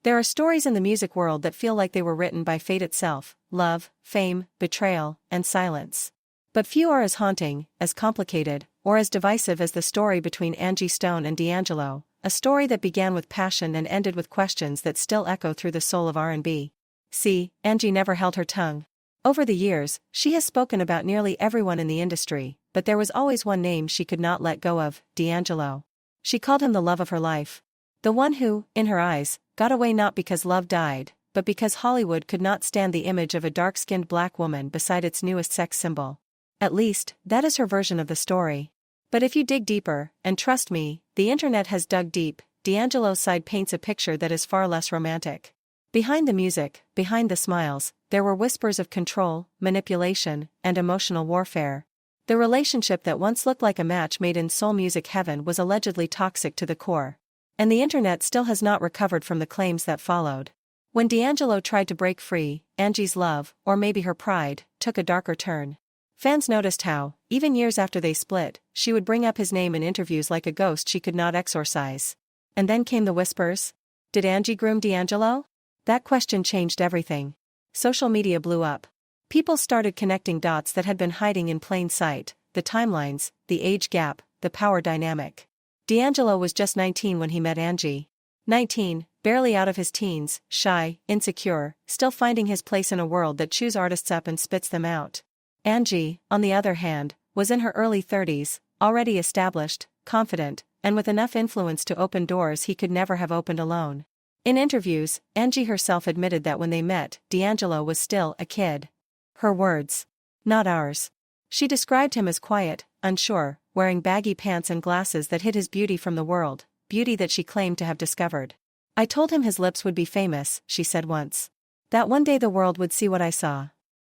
There are stories in the music world that feel like they were written by fate itself: love, fame, betrayal, and silence. But few are as haunting, as complicated, or as divisive as the story between Angie Stone and D'Angelo, a story that began with passion and ended with questions that still echo through the soul of R&B. See, Angie never held her tongue. Over the years, she has spoken about nearly everyone in the industry, but there was always one name she could not let go of: D'Angelo. She called him the love of her life. The one who, in her eyes, got away not because love died, but because Hollywood could not stand the image of a dark-skinned black woman beside its newest sex symbol. At least, that is her version of the story. But if you dig deeper, and trust me, the internet has dug deep, D'Angelo's side paints a picture that is far less romantic. Behind the music, behind the smiles, there were whispers of control, manipulation, and emotional warfare. The relationship that once looked like a match made in soul music heaven was allegedly toxic to the core. And the internet still has not recovered from the claims that followed. When D'Angelo tried to break free, Angie's love, or maybe her pride, took a darker turn. Fans noticed how, even years after they split, she would bring up his name in interviews like a ghost she could not exorcise. And then came the whispers. Did Angie groom D'Angelo? That question changed everything. Social media blew up. People started connecting dots that had been hiding in plain sight: the timelines, the age gap, the power dynamic. D'Angelo was just 19 when he met Angie. 19, barely out of his teens, shy, insecure, still finding his place in a world that chews artists up and spits them out. Angie, on the other hand, was in her early 30s, already established, confident, and with enough influence to open doors he could never have opened alone. In interviews, Angie herself admitted that when they met, D'Angelo was still a kid. Her words. Not ours. She described him as quiet, unsure, wearing baggy pants and glasses that hid his beauty from the world, beauty that she claimed to have discovered. I told him his lips would be famous, she said once. That one day the world would see what I saw.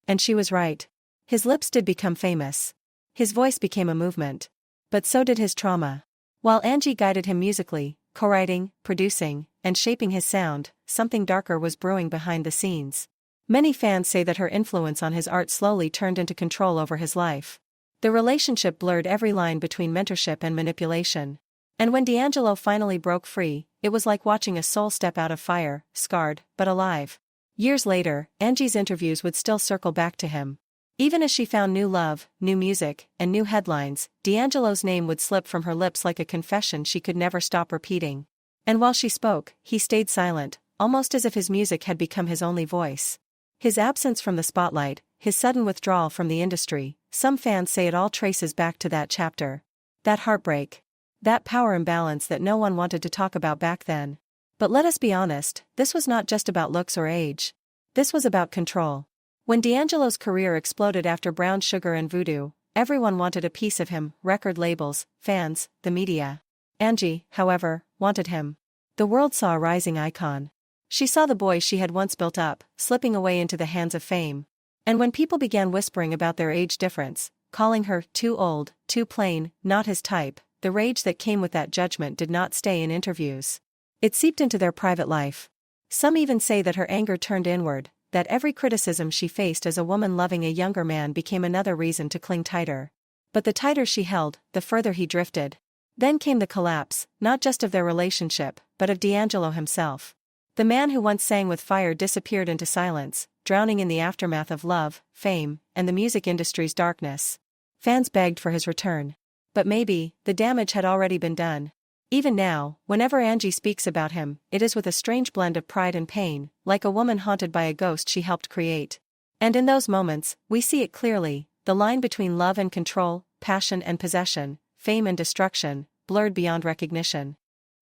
And she was right. His lips did become famous. His voice became a movement. But so did his trauma. While Angie guided him musically, co-writing, producing, and shaping his sound, something darker was brewing behind the scenes. Many fans say that her influence on his art slowly turned into control over his life. The relationship blurred every line between mentorship and manipulation. And when D'Angelo finally broke free, it was like watching a soul step out of fire, scarred, but alive. Years later, Angie's interviews would still circle back to him. Even as she found new love, new music, and new headlines, D'Angelo's name would slip from her lips like a confession she could never stop repeating. And while she spoke, he stayed silent, almost as if his music had become his only voice. His absence from the spotlight, his sudden withdrawal from the industry, some fans say it all traces back to that chapter. That heartbreak. That power imbalance that no one wanted to talk about back then. But let us be honest, this was not just about looks or age. This was about control. When D'Angelo's career exploded after Brown Sugar and Voodoo, everyone wanted a piece of him: record labels, fans, the media. Angie, however, wanted him. The world saw a rising icon. She saw the boy she had once built up, slipping away into the hands of fame. And when people began whispering about their age difference, calling her too old, too plain, not his type, the rage that came with that judgment did not stay in interviews. It seeped into their private life. Some even say that her anger turned inward, that every criticism she faced as a woman loving a younger man became another reason to cling tighter. But the tighter she held, the further he drifted. Then came the collapse, not just of their relationship, but of D'Angelo himself. The man who once sang with fire disappeared into silence, drowning in the aftermath of love, fame, and the music industry's darkness. Fans begged for his return. But maybe, the damage had already been done. Even now, whenever Angie speaks about him, it is with a strange blend of pride and pain, like a woman haunted by a ghost she helped create. And in those moments, we see it clearly: the line between love and control, passion and possession, fame and destruction, blurred beyond recognition.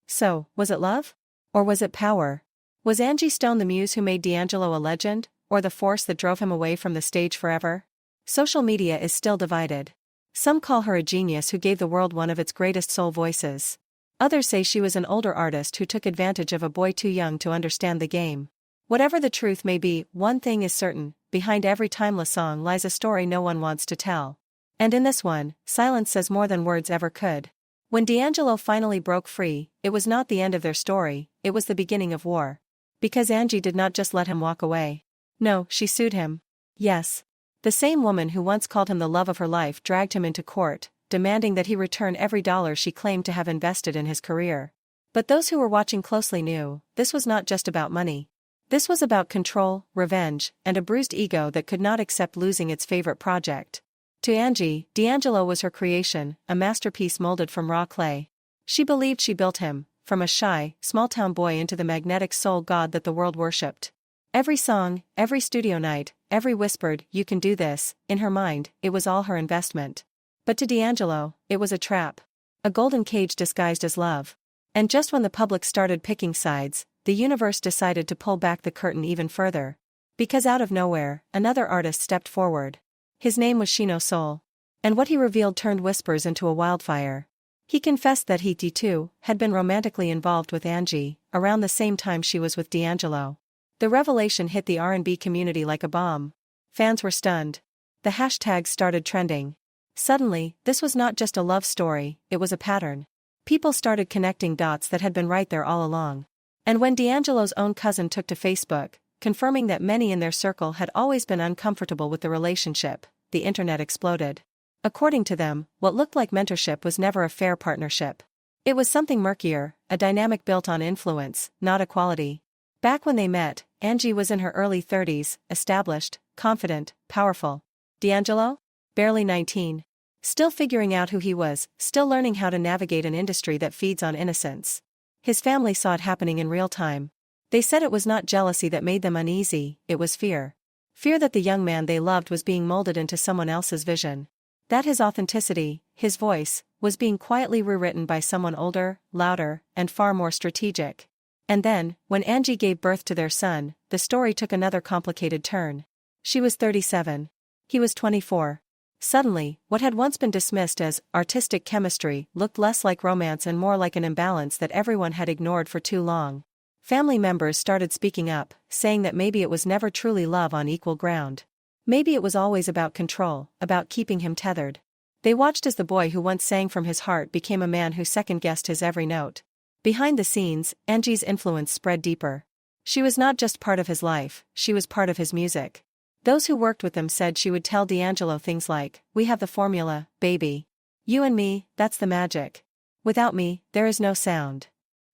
So, was it love? Or was it power? Was Angie Stone the muse who made D'Angelo a legend, or the force that drove him away from the stage forever? Social media is still divided. Some call her a genius who gave the world one of its greatest soul voices. Others say she was an older artist who took advantage of a boy too young to understand the game. Whatever the truth may be, one thing is certain: behind every timeless song lies a story no one wants to tell. And in this one, silence says more than words ever could. When D'Angelo finally broke free, it was not the end of their story, it was the beginning of war. Because Angie did not just let him walk away. No, she sued him. Yes. The same woman who once called him the love of her life dragged him into court, demanding that he return every dollar she claimed to have invested in his career. But those who were watching closely knew, this was not just about money. This was about control, revenge, and a bruised ego that could not accept losing its favorite project. To Angie, D'Angelo was her creation, a masterpiece molded from raw clay. She believed she built him, from a shy, small-town boy into the magnetic soul god that the world worshipped. Every song, every studio night, every whispered, "You can do this," in her mind, it was all her investment. But to D'Angelo, it was a trap. A golden cage disguised as love. And just when the public started picking sides, the universe decided to pull back the curtain even further. Because out of nowhere, another artist stepped forward. His name was Shino Soul. And what he revealed turned whispers into a wildfire. He confessed that he, too, had been romantically involved with Angie, around the same time she was with D'Angelo. The revelation hit the R&B community like a bomb. Fans were stunned. The hashtags started trending. Suddenly, this was not just a love story, it was a pattern. People started connecting dots that had been right there all along. And when D'Angelo's own cousin took to Facebook, confirming that many in their circle had always been uncomfortable with the relationship, the internet exploded. According to them, what looked like mentorship was never a fair partnership. It was something murkier, a dynamic built on influence, not equality. Back when they met, Angie was in her early 30s, established, confident, powerful. D'Angelo? Barely 19. Still figuring out who he was, still learning how to navigate an industry that feeds on innocence. His family saw it happening in real time. They said it was not jealousy that made them uneasy, it was fear. Fear that the young man they loved was being molded into someone else's vision. That his authenticity, his voice, was being quietly rewritten by someone older, louder, and far more strategic. And then, when Angie gave birth to their son, the story took another complicated turn. She was 37. He was 24. Suddenly, what had once been dismissed as artistic chemistry looked less like romance and more like an imbalance that everyone had ignored for too long. Family members started speaking up, saying that maybe it was never truly love on equal ground. Maybe it was always about control, about keeping him tethered. They watched as the boy who once sang from his heart became a man who second-guessed his every note. Behind the scenes, Angie's influence spread deeper. She was not just part of his life, she was part of his music. Those who worked with them said she would tell D'Angelo things like, "We have the formula, baby. You and me, that's the magic. Without me, there is no sound."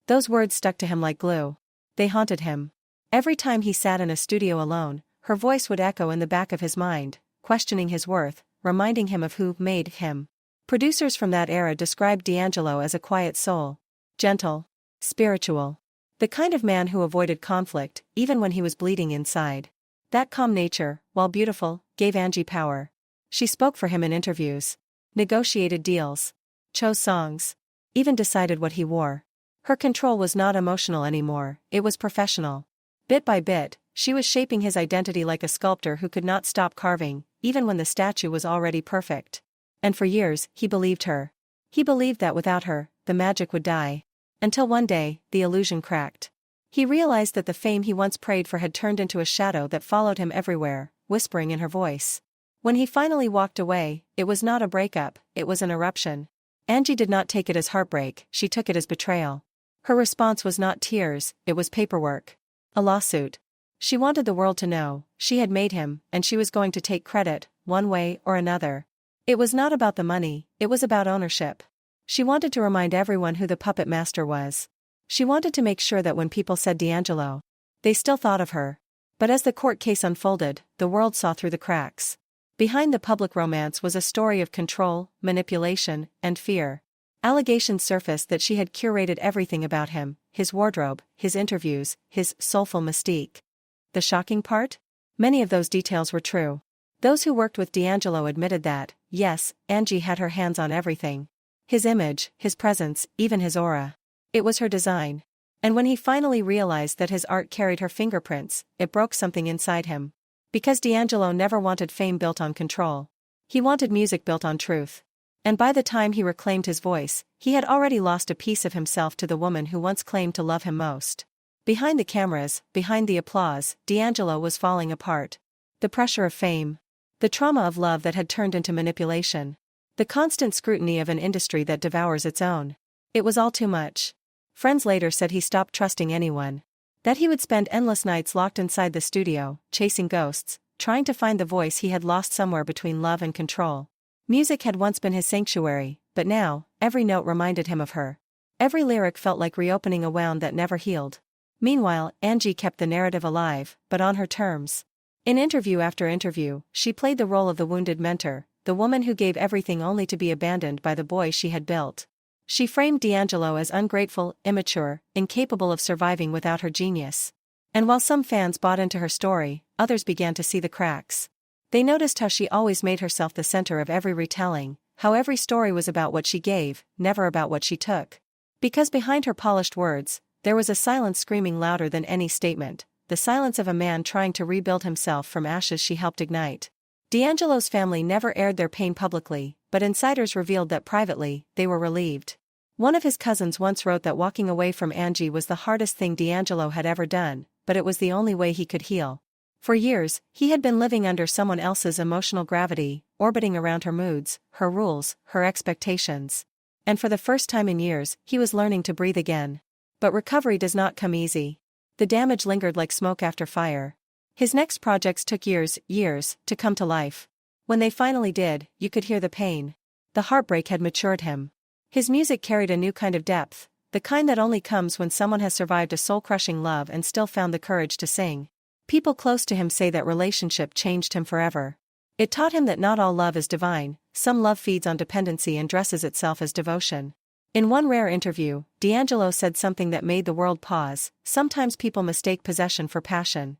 Those words stuck to him like glue. They haunted him. Every time he sat in a studio alone, her voice would echo in the back of his mind, questioning his worth, reminding him of who made him. Producers from that era described D'Angelo as a quiet soul. Gentle. Spiritual. The kind of man who avoided conflict, even when he was bleeding inside. That calm nature, while beautiful, gave Angie power. She spoke for him in interviews. Negotiated deals. Chose songs. Even decided what he wore. Her control was not emotional anymore, it was professional. Bit by bit, she was shaping his identity like a sculptor who could not stop carving, even when the statue was already perfect. And for years, he believed her. He believed that without her, the magic would die. Until one day, the illusion cracked. He realized that the fame he once prayed for had turned into a shadow that followed him everywhere, whispering in her voice. When he finally walked away, it was not a breakup, it was an eruption. Angie did not take it as heartbreak, she took it as betrayal. Her response was not tears, it was paperwork. A lawsuit. She wanted the world to know, she had made him, and she was going to take credit, one way or another. It was not about the money, it was about ownership. She wanted to remind everyone who the puppet master was. She wanted to make sure that when people said D'Angelo, they still thought of her. But as the court case unfolded, the world saw through the cracks. Behind the public romance was a story of control, manipulation, and fear. Allegations surfaced that she had curated everything about him, his wardrobe, his interviews, his soulful mystique. The shocking part? Many of those details were true. Those who worked with D'Angelo admitted that, yes, Angie had her hands on everything. His image, his presence, even his aura. It was her design. And when he finally realized that his art carried her fingerprints, it broke something inside him. Because D'Angelo never wanted fame built on control. He wanted music built on truth. And by the time he reclaimed his voice, he had already lost a piece of himself to the woman who once claimed to love him most. Behind the cameras, behind the applause, D'Angelo was falling apart. The pressure of fame. The trauma of love that had turned into manipulation. The constant scrutiny of an industry that devours its own. It was all too much. Friends later said he stopped trusting anyone. That he would spend endless nights locked inside the studio, chasing ghosts, trying to find the voice he had lost somewhere between love and control. Music had once been his sanctuary, but now, every note reminded him of her. Every lyric felt like reopening a wound that never healed. Meanwhile, Angie kept the narrative alive, but on her terms. In interview after interview, she played the role of the wounded mentor, the woman who gave everything only to be abandoned by the boy she had built. She framed D'Angelo as ungrateful, immature, incapable of surviving without her genius. And while some fans bought into her story, others began to see the cracks. They noticed how she always made herself the center of every retelling, how every story was about what she gave, never about what she took. Because behind her polished words, there was a silence screaming louder than any statement, the silence of a man trying to rebuild himself from ashes she helped ignite. D'Angelo's family never aired their pain publicly, but insiders revealed that privately, they were relieved. One of his cousins once wrote that walking away from Angie was the hardest thing D'Angelo had ever done, but it was the only way he could heal. For years, he had been living under someone else's emotional gravity, orbiting around her moods, her rules, her expectations. And for the first time in years, he was learning to breathe again. But recovery does not come easy. The damage lingered like smoke after fire. His next projects took years, to come to life. When they finally did, you could hear the pain. The heartbreak had matured him. His music carried a new kind of depth, the kind that only comes when someone has survived a soul-crushing love and still found the courage to sing. People close to him say that relationship changed him forever. It taught him that not all love is divine, some love feeds on dependency and dresses itself as devotion. In one rare interview, D'Angelo said something that made the world pause: sometimes people mistake possession for passion.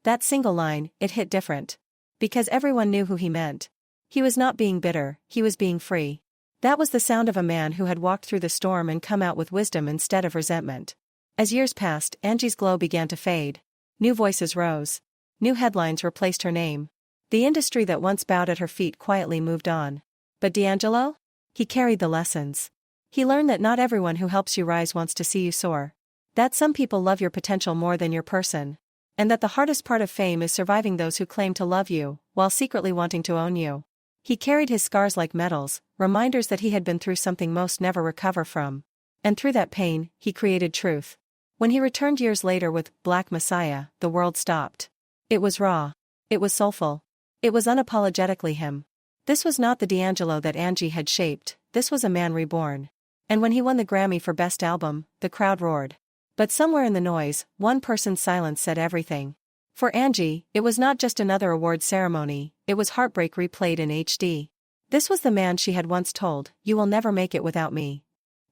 That single line, it hit different. Because everyone knew who he meant. He was not being bitter, he was being free. That was the sound of a man who had walked through the storm and come out with wisdom instead of resentment. As years passed, Angie's glow began to fade. New voices rose. New headlines replaced her name. The industry that once bowed at her feet quietly moved on. But D'Angelo? He carried the lessons. He learned that not everyone who helps you rise wants to see you soar. That some people love your potential more than your person. And that the hardest part of fame is surviving those who claim to love you, while secretly wanting to own you. He carried his scars like medals, reminders that he had been through something most never recover from. And through that pain, he created truth. When he returned years later with Black Messiah, the world stopped. It was raw. It was soulful. It was unapologetically him. This was not the D'Angelo that Angie had shaped, this was a man reborn. And when he won the Grammy for Best Album, the crowd roared. But somewhere in the noise, one person's silence said everything. For Angie, it was not just another award ceremony, it was heartbreak replayed in HD. This was the man she had once told, "You will never make it without me."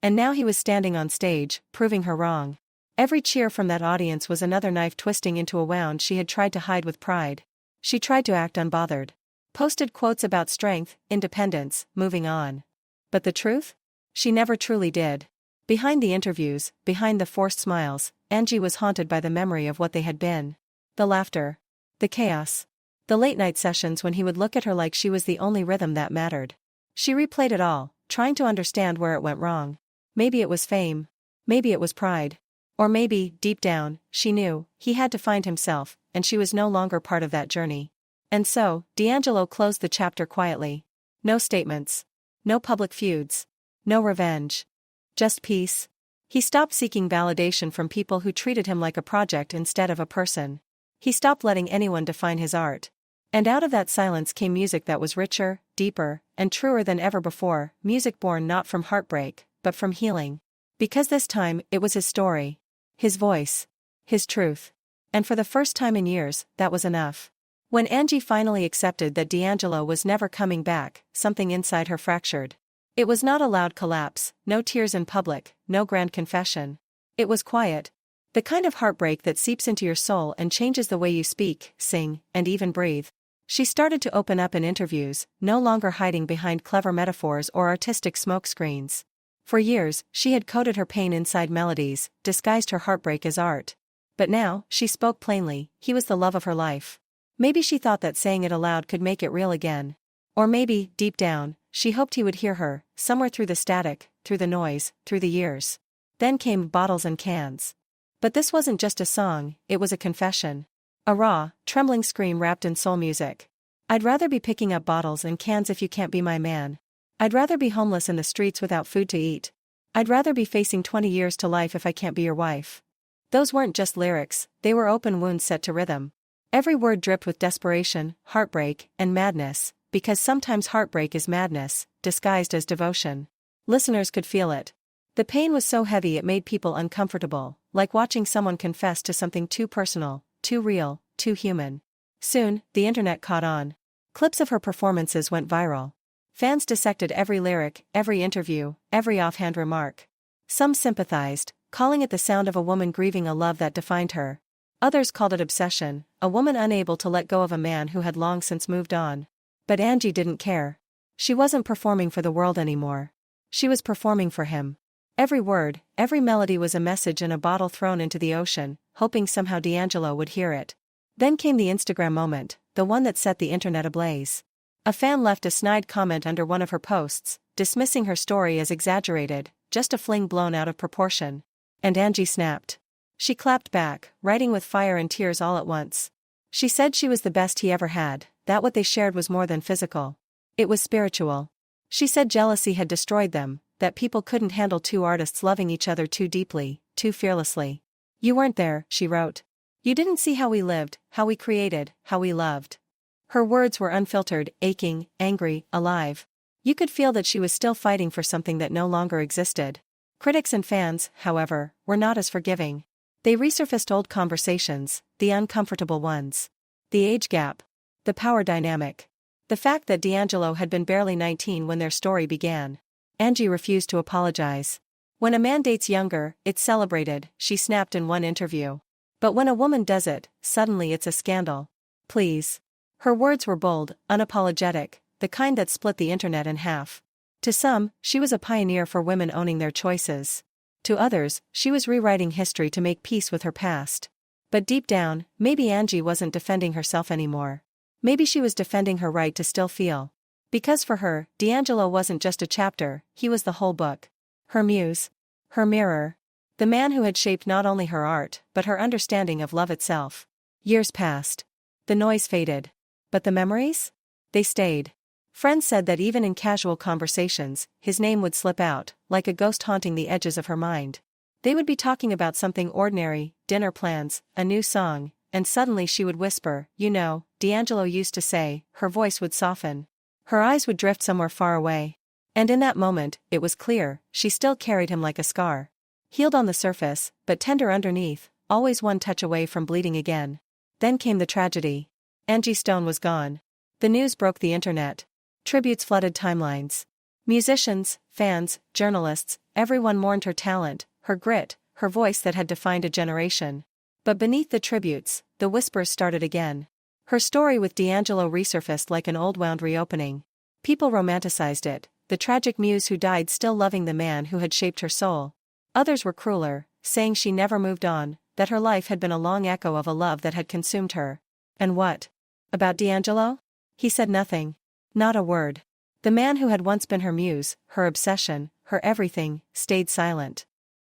And now he was standing on stage, proving her wrong. Every cheer from that audience was another knife twisting into a wound she had tried to hide with pride. She tried to act unbothered. Posted quotes about strength, independence, moving on. But the truth? She never truly did. Behind the interviews, behind the forced smiles, Angie was haunted by the memory of what they had been. The laughter. The chaos. The late-night sessions when he would look at her like she was the only rhythm that mattered. She replayed it all, trying to understand where it went wrong. Maybe it was fame. Maybe it was pride. Or maybe, deep down, she knew, he had to find himself, and she was no longer part of that journey. And so, D'Angelo closed the chapter quietly. No statements. No public feuds. No revenge. Just peace. He stopped seeking validation from people who treated him like a project instead of a person. He stopped letting anyone define his art. And out of that silence came music that was richer, deeper, and truer than ever before, music born not from heartbreak, but from healing. Because this time, it was his story. His voice. His truth. And for the first time in years, that was enough. When Angie finally accepted that D'Angelo was never coming back, something inside her fractured. It was not a loud collapse, no tears in public, no grand confession. It was quiet. The kind of heartbreak that seeps into your soul and changes the way you speak, sing, and even breathe. She started to open up in interviews, no longer hiding behind clever metaphors or artistic smokescreens. For years, she had coded her pain inside melodies, disguised her heartbreak as art. But now, she spoke plainly, he was the love of her life. Maybe she thought that saying it aloud could make it real again. Or maybe, deep down, she hoped he would hear her, somewhere through the static, through the noise, through the years. Then came Bottles and Cans. But this wasn't just a song, it was a confession. A raw, trembling scream wrapped in soul music. I'd rather be picking up bottles and cans if you can't be my man. I'd rather be homeless in the streets without food to eat. I'd rather be facing 20 years to life if I can't be your wife. Those weren't just lyrics, they were open wounds set to rhythm. Every word dripped with desperation, heartbreak, and madness, because sometimes heartbreak is madness, disguised as devotion. Listeners could feel it. The pain was so heavy it made people uncomfortable, like watching someone confess to something too personal, too real, too human. Soon, the internet caught on. Clips of her performances went viral. Fans dissected every lyric, every interview, every offhand remark. Some sympathized, calling it the sound of a woman grieving a love that defined her. Others called it obsession, a woman unable to let go of a man who had long since moved on. But Angie didn't care. She wasn't performing for the world anymore. She was performing for him. Every word, every melody was a message in a bottle thrown into the ocean, hoping somehow D'Angelo would hear it. Then came the Instagram moment, the one that set the internet ablaze. A fan left a snide comment under one of her posts, dismissing her story as exaggerated, just a fling blown out of proportion. And Angie snapped. She clapped back, writing with fire and tears all at once. She said she was the best he ever had, that what they shared was more than physical. It was spiritual. She said jealousy had destroyed them, that people couldn't handle two artists loving each other too deeply, too fearlessly. You weren't there, she wrote. You didn't see how we lived, how we created, how we loved. Her words were unfiltered, aching, angry, alive. You could feel that she was still fighting for something that no longer existed. Critics and fans, however, were not as forgiving. They resurfaced old conversations, the uncomfortable ones. The age gap. The power dynamic. The fact that D'Angelo had been barely 19 when their story began. Angie refused to apologize. When a man dates younger, it's celebrated, she snapped in one interview. But when a woman does it, suddenly it's a scandal. Please. Her words were bold, unapologetic, the kind that split the internet in half. To some, she was a pioneer for women owning their choices. To others, she was rewriting history to make peace with her past. But deep down, maybe Angie wasn't defending herself anymore. Maybe she was defending her right to still feel. Because for her, D'Angelo wasn't just a chapter, he was the whole book. Her muse. Her mirror. The man who had shaped not only her art, but her understanding of love itself. Years passed. The noise faded. But the memories? They stayed. Friends said that even in casual conversations, his name would slip out, like a ghost haunting the edges of her mind. They would be talking about something ordinary, dinner plans, a new song, and suddenly she would whisper, "You know, D'Angelo used to say," her voice would soften. Her eyes would drift somewhere far away. And in that moment, it was clear, she still carried him like a scar. Healed on the surface, but tender underneath, always one touch away from bleeding again. Then came the tragedy. Angie Stone was gone. The news broke the internet. Tributes flooded timelines. Musicians, fans, journalists, everyone mourned her talent, her grit, her voice that had defined a generation. But beneath the tributes, the whispers started again. Her story with D'Angelo resurfaced like an old wound reopening. People romanticized it, the tragic muse who died still loving the man who had shaped her soul. Others were crueler, saying she never moved on, that her life had been a long echo of a love that had consumed her. And what? About D'Angelo? He said nothing. Not a word. The man who had once been her muse, her obsession, her everything, stayed silent.